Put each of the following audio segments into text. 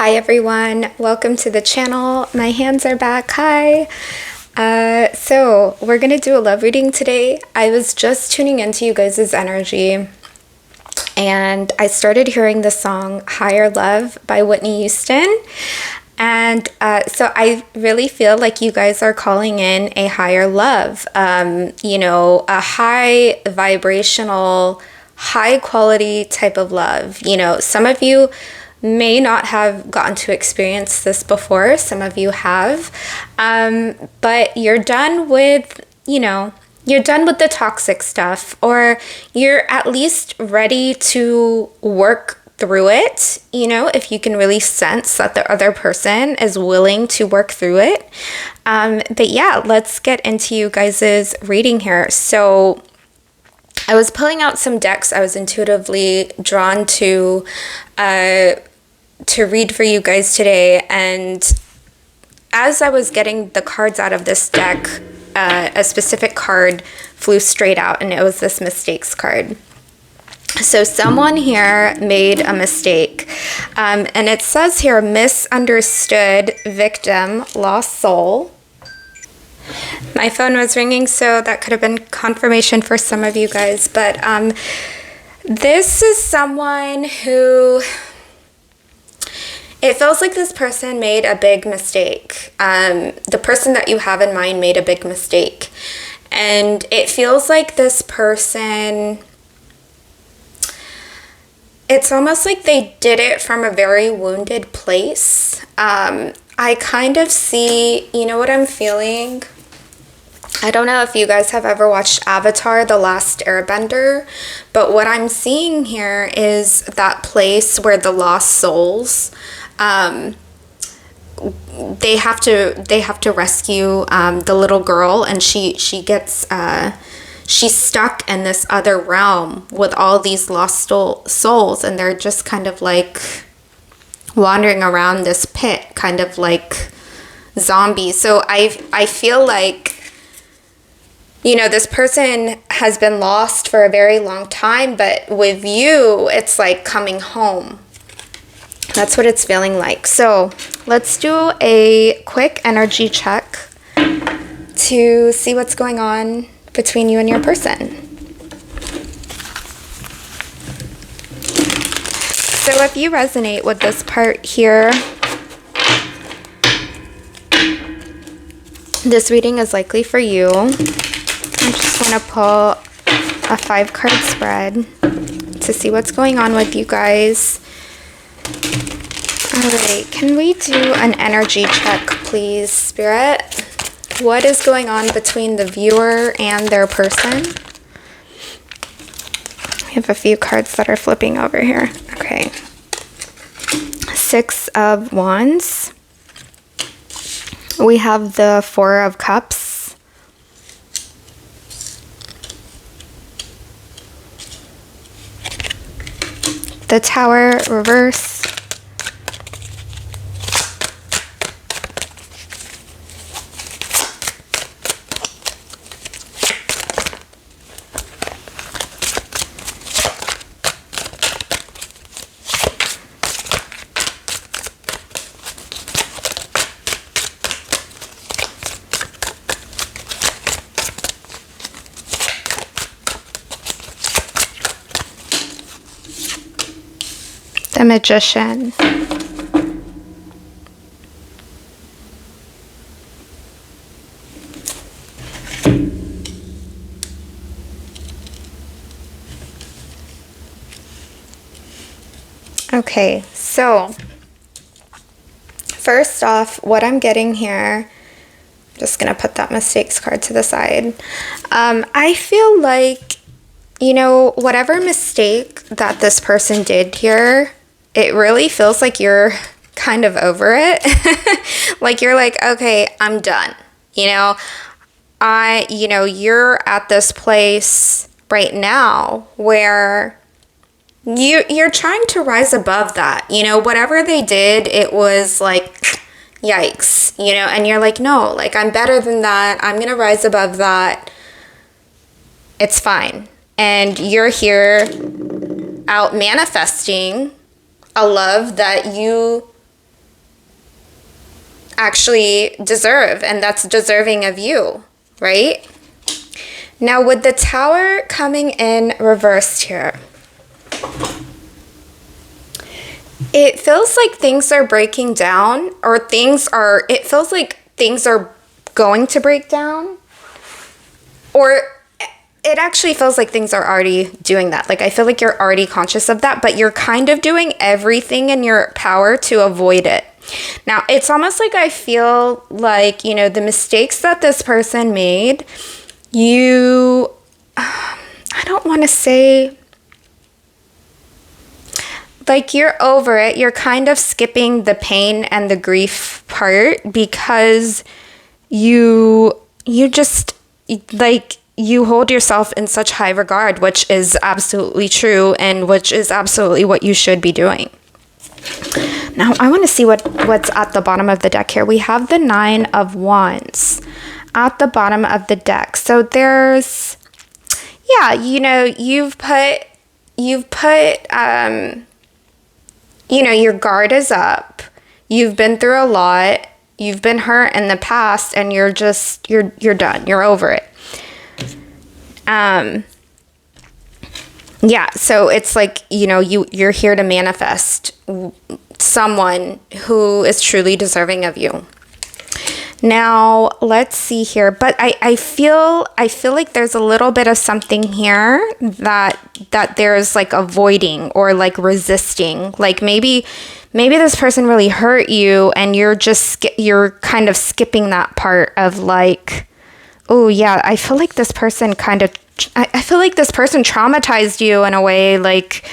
Hi everyone, welcome to the channel. My hands are back. Hi. So we're gonna do a love reading today. I was just tuning into you guys' energy and I started hearing the song Higher Love by Whitney Houston. And so I really feel like you guys are calling in a higher love, a high vibrational, high quality type of love. Some of you may not have gotten to experience this before. Some of you have, but you're done with, you're done with the toxic stuff, or you're at least ready to work through it, if you can really sense that the other person is willing to work through it. But yeah, let's get into you guys' reading here. So I was pulling out some decks I was intuitively drawn to read for you guys today, and as I was getting the cards out of this deck, a specific card flew straight out, and it was this mistakes card. So someone here made a mistake, and it says here, misunderstood victim, lost soul. My phone was ringing, so that could have been confirmation for some of you guys, but this is someone who, it feels like this person made a big mistake. The person that you have in mind made a big mistake, and it feels like this person, it's almost like they did it from a very wounded place. I kind of see, you know what I'm feeling? I don't know if you guys have ever watched Avatar: The Last Airbender, but what I'm seeing here is that place where the lost souls, they have to rescue the little girl, and she gets she's stuck in this other realm with all these lost souls, and they're just kind of like wandering around this pit, kind of like zombies. So I feel like, this person has been lost for a very long time, but with you, it's like coming home. That's what it's feeling like. So let's do a quick energy check to see what's going on between you and your person. So if you resonate with this part here, this reading is likely for you. I just want to pull a 5-card spread to see what's going on with you guys. All right, can we do an energy check, please, Spirit? What is going on between the viewer and their person? We have a few cards that are flipping over here. Okay. 6 of Wands. We have the 4 of Cups. The Tower reverse. The Magician. Okay, so first off, what I'm getting here, I'm just gonna put that mistakes card to the side. I feel like, whatever mistake that this person did here, it really feels like you're kind of over it. Like you're like, okay, I'm done. You're at this place right now where you're trying to rise above that. Whatever they did, it was like, yikes, and you're like, no, like I'm better than that. I'm going to rise above that. It's fine. And you're here out manifesting a love that you actually deserve, and that's deserving of you, right? Now, with the Tower coming in reversed here, it feels like things are breaking down, or it feels like things are going to break down, or it actually feels like things are already doing that. Like, I feel like you're already conscious of that, but you're kind of doing everything in your power to avoid it. Now, it's almost like I feel like, you know, the mistakes that this person made, I don't want to say, like, you're over it. You're kind of skipping the pain and the grief part because you just, like, you hold yourself in such high regard, which is absolutely true and which is absolutely what you should be doing. Now, I want to see what's at the bottom of the deck here. We have the 9 of Wands at the bottom of the deck. So there's, yeah, you know, you've put, you know, your guard is up. You've been through a lot. You've been hurt in the past, and you're done. You're over it. Yeah, so it's like, you know, you're here to manifest someone who is truly deserving of you. Now, let's see here. But I feel like there's a little bit of something here that there's like avoiding or like resisting. Like maybe this person really hurt you, and you're kind of skipping that part of like, oh yeah, I feel like this person I feel like this person traumatized you in a way, like,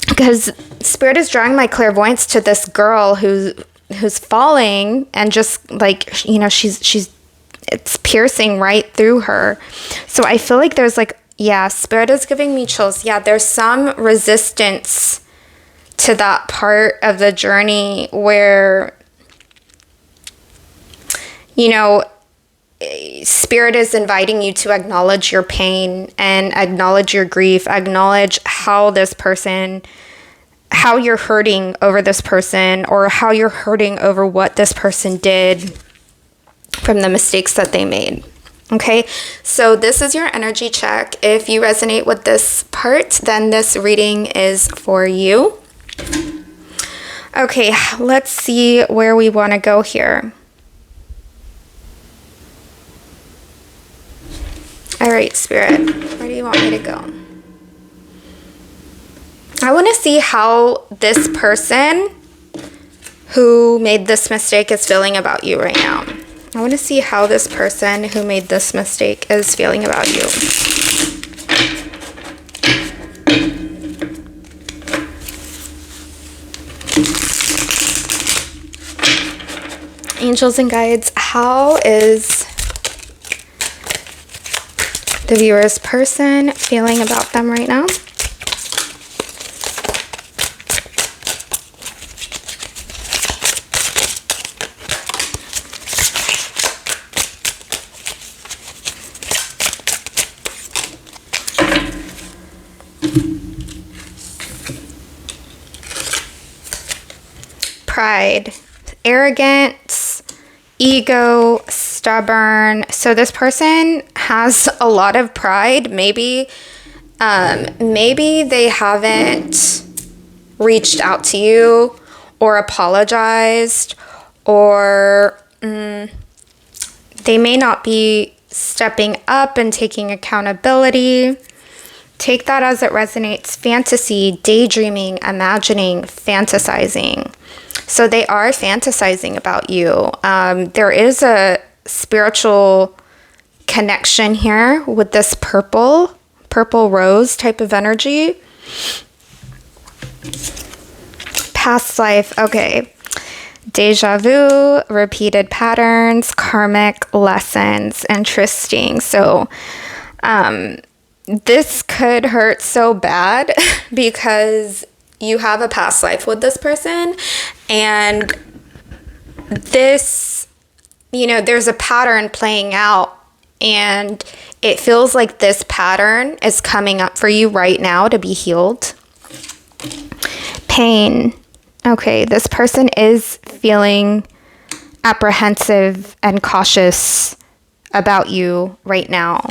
because Spirit is drawing my clairvoyance to this girl who's falling, and just like, you know, it's piercing right through her. So I feel like there's like, yeah, Spirit is giving me chills. Yeah, there's some resistance to that part of the journey where, you know, Spirit is inviting you to acknowledge your pain and acknowledge your grief, acknowledge how you're hurting over this person, or how you're hurting over what this person did from the mistakes that they made. Okay, so this is your energy check. If you resonate with this part, then this reading is for you. Okay, let's see where we want to go here. All right, Spirit, where do you want me to go? I want to see how this person who made this mistake is feeling about you right now. I want to see how this person who made this mistake is feeling about you. Angels and guides, how is the viewer's person feeling about them right now? Pride, arrogance, ego, stubborn. So this person has a lot of pride. Maybe they haven't reached out to you or apologized, or they may not be stepping up and taking accountability. Take that as it resonates. Fantasy, daydreaming, imagining, fantasizing. So they are fantasizing about you. There is a spiritual connection here with this purple rose type of energy. Past life, okay. Deja vu, repeated patterns, karmic lessons. Interesting. So this could hurt so bad because you have a past life with this person, and this, you know, there's a pattern playing out, and it feels like this pattern is coming up for you right now to be healed. Pain. Okay, this person is feeling apprehensive and cautious about you right now.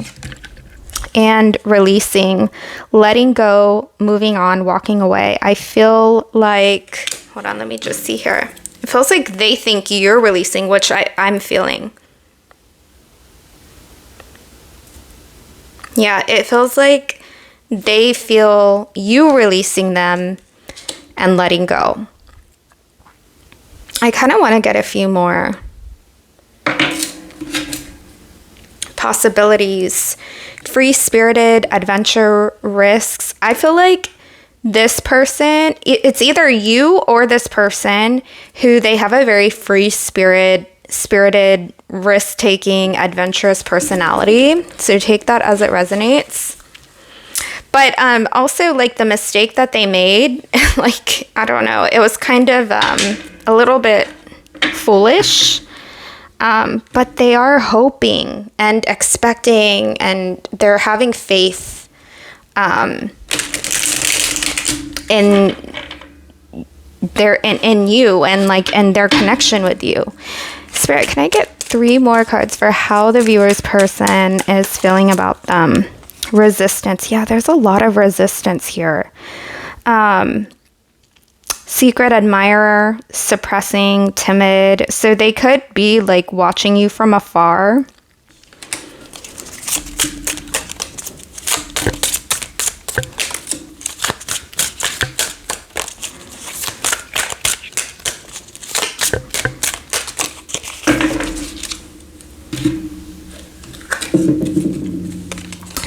And releasing, letting go, moving on, walking away. I feel like, hold on, let me just see here. It feels like they think you're releasing, which I'm feeling. Yeah, it feels like they feel you releasing them and letting go. I kind of want to get a few more possibilities. Free-spirited, adventure, risks. I feel like this person, it's either you or this person who they have a very free-spirited, risk-taking, adventurous personality. So take that as it resonates. But also, like, the mistake that they made, like, I don't know, it was kind of a little bit foolish. But they are hoping and expecting, and they're having faith in you and like in their connection with you. Spirit, can I get 3 more cards for how the viewer's person is feeling about them? Resistance. Yeah, there's a lot of resistance here. Secret admirer, suppressing, timid. So they could be like watching you from afar.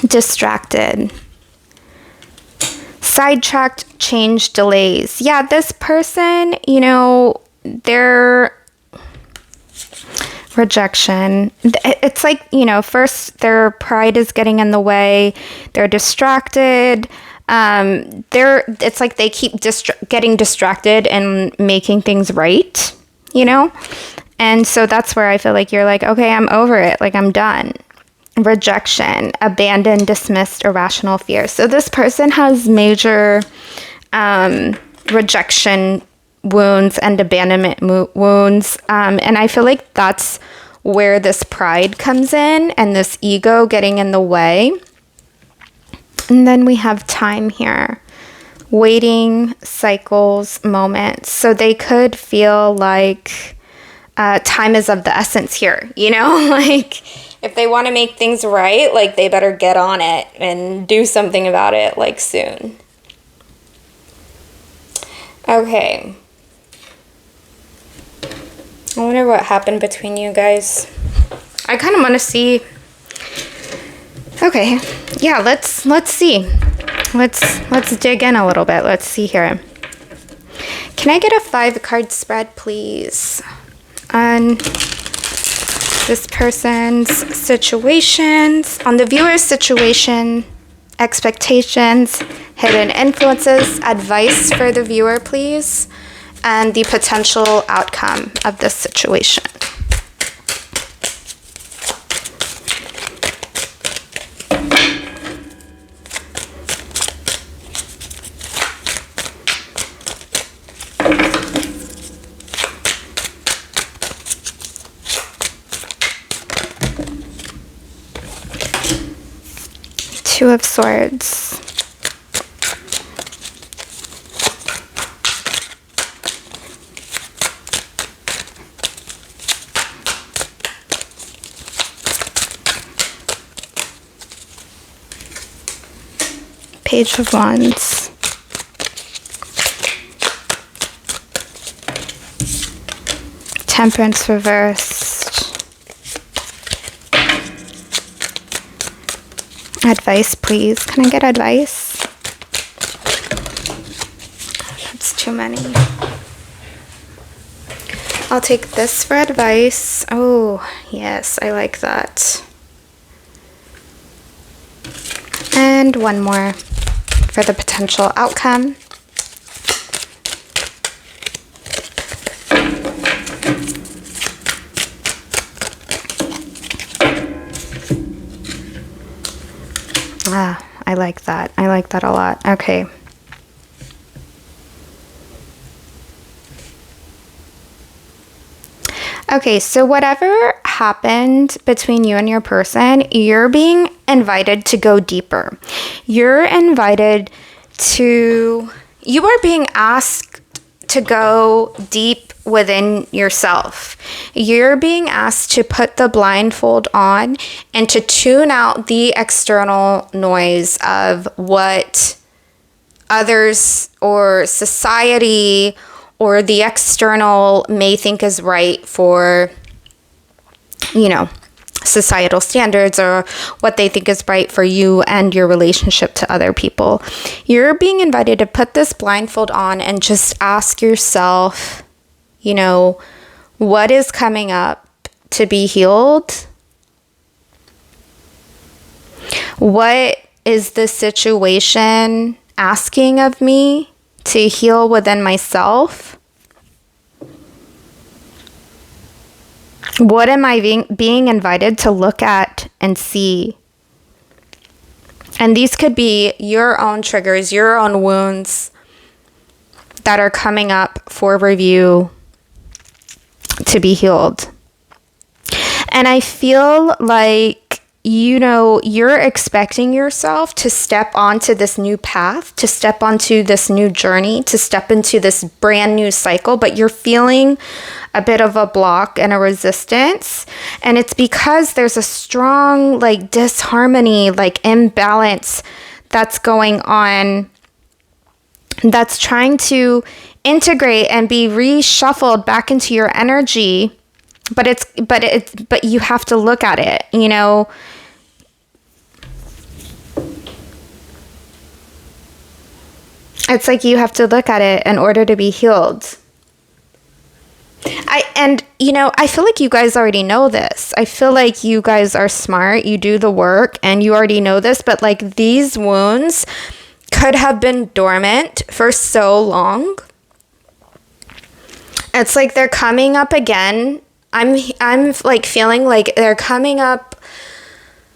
Distracted. Sidetracked, change, delays. Yeah, this person, you know, their rejection. It's like, you know, first their pride is getting in the way. They're distracted. It's like they keep getting distracted and making things right, you know? And so that's where I feel like you're like, okay, I'm over it. Like, I'm done. Rejection, abandoned, dismissed, irrational fear. So this person has major rejection wounds and abandonment wounds. And I feel like that's where this pride comes in and this ego getting in the way. And then we have time here. Waiting, cycles, moments. So they could feel like time is of the essence here, you know? Like, if they want to make things right, like, they better get on it and do something about it, like, soon. Okay. I wonder what happened between you guys. I kind of want to see. Okay. Yeah, let's see. Let's dig in a little bit. Let's see here. Can I get a 5-card spread, please? On this person's situations, on the viewer's situation, expectations, hidden influences, advice for the viewer, please, and the potential outcome of this situation. Two of Swords. Page of Wands. Temperance reversed. Advice, please. Can I get advice? That's too many. I'll take this for advice. Oh, yes, I like that. And one more for the potential outcome. Ah, I like that. I like that a lot. Okay. Okay, so whatever happened between you and your person, you're being invited to go deeper. You are being asked to go deep within yourself. You're being asked to put the blindfold on and to tune out the external noise of what others or society or the external may think is right for, societal standards, or what they think is right for you and your relationship to other people. You're being invited to put this blindfold on and just ask yourself, what is coming up to be healed? What is the situation asking of me to heal within myself? What am I being invited to look at and see? And these could be your own triggers, your own wounds that are coming up for review to be healed. And I feel like, you're expecting yourself to step onto this new path, to step onto this new journey, to step into this brand new cycle, but you're feeling a bit of a block and a resistance. And it's because there's a strong, disharmony, imbalance that's going on, that's trying to integrate and be reshuffled back into your energy. But you have to look at it, It's like you have to look at it in order to be healed. I feel like you guys already know this. I feel like you guys are smart. You do the work and you already know this, but these wounds could have been dormant for so long. It's like they're coming up again. I'm feeling like they're coming up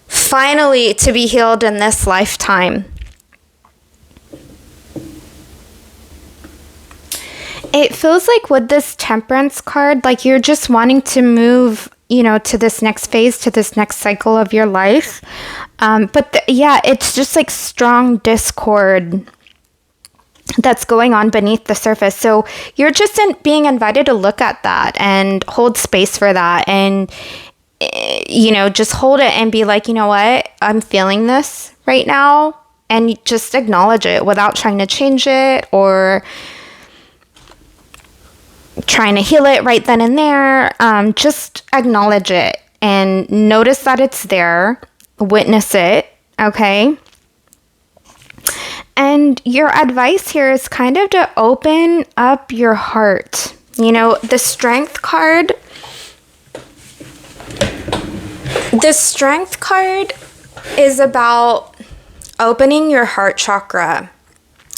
finally to be healed in this lifetime. It feels like with this Temperance card, you're just wanting to move, to this next phase, to this next cycle of your life. It's just strong discord that's going on beneath the surface. So you're just being invited to look at that and hold space for that, and just hold it and be like, you know what, I'm feeling this right now, and just acknowledge it without trying to change it or trying to heal it right then and there. Just acknowledge it and notice that it's there. Witness it, okay? And your advice here is kind of to open up your heart. The Strength card. The Strength card is about opening your heart chakra.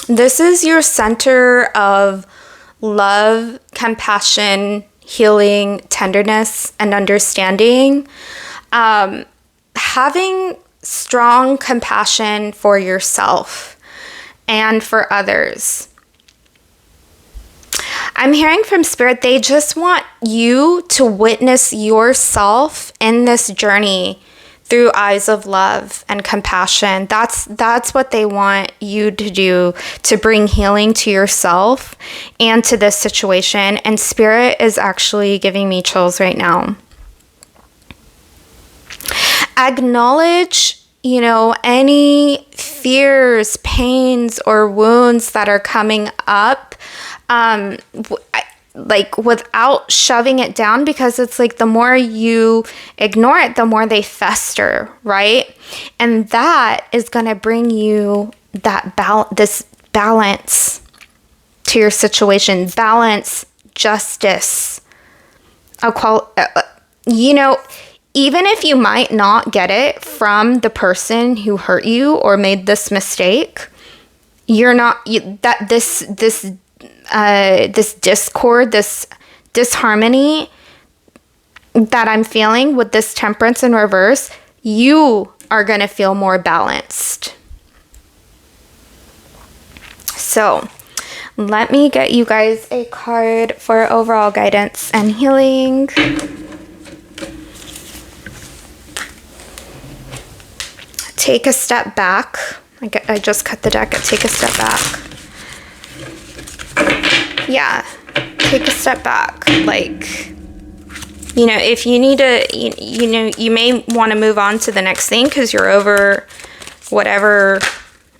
This is your center of love, compassion, healing, tenderness, and understanding. Having strong compassion for yourself and for others. I'm hearing from Spirit, they just want you to witness yourself in this journey through eyes of love and compassion. That's what they want you to do, to bring healing to yourself and to this situation. And Spirit is actually giving me chills right now. Acknowledge, any fears, pains, or wounds that are coming up, without shoving it down, because it's the more you ignore it, the more they fester, right? And that is going to bring you this balance to your situation, balance, justice, even if you might not get it from the person who hurt you or made this mistake, this discord, this disharmony that I'm feeling with this Temperance in reverse, you are going to feel more balanced. So Let me get you guys a card for overall guidance and healing. Take a step back. I just cut the deck. Take a step back. Yeah, take a step back. Like, you know, if you need to, you know, you may want to move on to the next thing because you're over whatever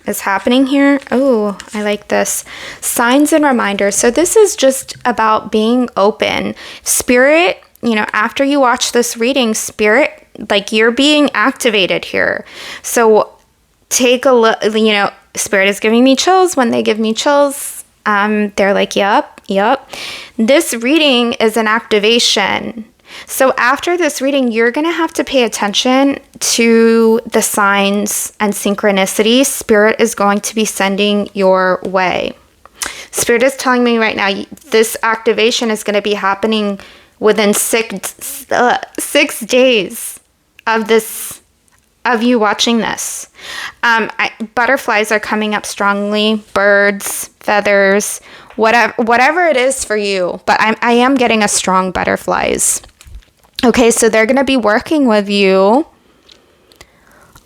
is happening here. Oh, I like this. Signs and reminders. So this is just about being open. Spirit, you know, after you watch this reading, Spirit, like you're being activated here. So take a look, you know, Spirit is giving me chills. When they give me chills, they're like, yep. This reading is an activation. So after this reading, you're going to have to pay attention to the signs and synchronicity Spirit is going to be sending your way. Spirit is telling me right now, this activation is going to be happening within 6 days of you watching this. Butterflies are coming up strongly, birds, feathers, whatever it is for you. But I am getting a strong butterflies. Okay, so they're going to be working with you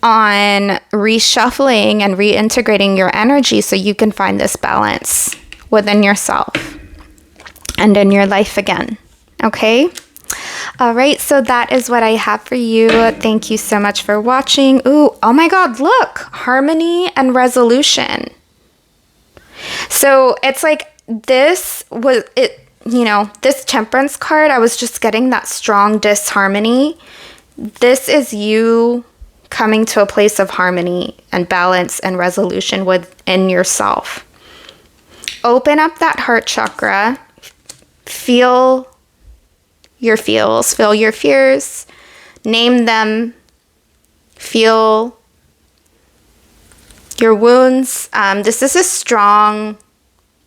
on reshuffling and reintegrating your energy so you can find this balance within yourself and in your life again. Okay? All right, so that is what I have for you. Thank you so much for watching. Ooh, oh my God, look, harmony and resolution. So it's like this was it. You know, this Temperance card, I was just getting that strong disharmony. This is you coming to a place of harmony and balance and resolution within yourself. Open up that heart chakra. Feel your feels. Feel your fears. Name them. Feel your wounds. This is a strong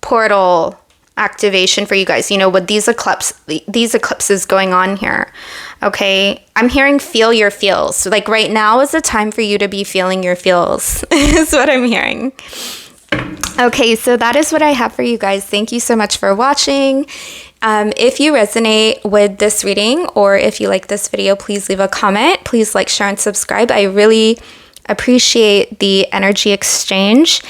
portal activation for you guys, you know, with these eclipses going on here. Okay, I'm hearing feel your feels. So like right now is the time for you to be feeling your feels is what I'm hearing. Okay, so that is what I have for you guys. Thank you so much for watching. If you resonate with this reading or if you like this video, please leave a comment. Please like, share, and subscribe. I really appreciate the energy exchange.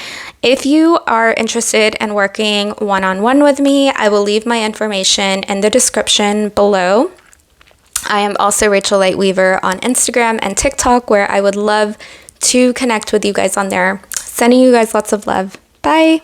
If you are interested in working one-on-one with me, I will leave my information in the description below. I am also Rachel Lightweaver on Instagram and TikTok, where I would love to connect with you guys on there. Sending you guys lots of love. Bye.